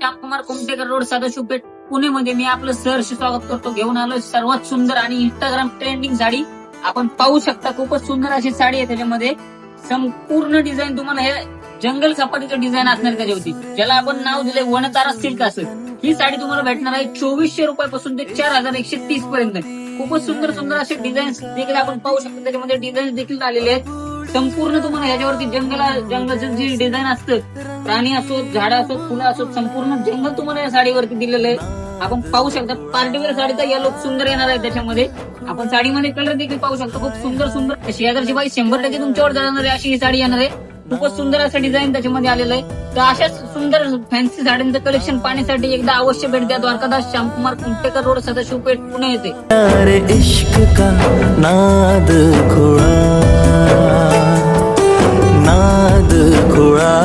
Shyamkumar Kumtekar road, Sadashiv Peth, Pune मध्ये मी आपलं सहर्ष स्वागत करतो. घेऊन आलो सर्वात सुंदर आणि इंस्टाग्राम ट्रेंडिंग साडी. आपण पाहू शकता खूपच सुंदर अशी साडी आहे. त्याच्यामध्ये संपूर्ण डिझाईन तुम्हाला हे जंगल सपाटीचं डिझाईन असणार त्याच्यावरती, ज्याला आपण नाव दिलंय वनतारा सिल्क असं. ही साडी तुम्हाला भेटणार आहे 2400 रुपयापासून ते 4130 पर्यंत. खूपच सुंदर सुंदर असे डिझाईन्स देखील आपण पाहू शकतो. त्याच्यामध्ये डिझाईन देखील आलेले आहेत. संपूर्ण तुम्हाला ह्याच्यावरती जंगलाचं जे डिझाईन असतं, प्राणी असो, झाडं असो, फुलं असो, संपूर्ण जंगल तुम्हाला या साडीवरती दिलेलं आहे. आपण पाहू शकता पार्टीवेअर साडीचा येलो सुंदर येणार आहे. त्याच्यामध्ये आपण साडीमध्ये कलर देखील पाहू शकतो. खूप सुंदर सुंदर 1000ची 100% तुमच्यावर जाणार आहे अशी ही साडी येणार आहे. खूपच सुंदर असं डिझाईन त्याच्यामध्ये आलेलं आहे. तर अशाच सुंदर फॅन्सी साड्यांचं कलेक्शन पाहण्यासाठी एकदा अवश्य भेट द्या. द्वारकादास श्यामकुमार कुमटेकर रोड, सदाशिवपेठ, पुणे येथे. इश्क का नाद खुळा, नाद खुळा.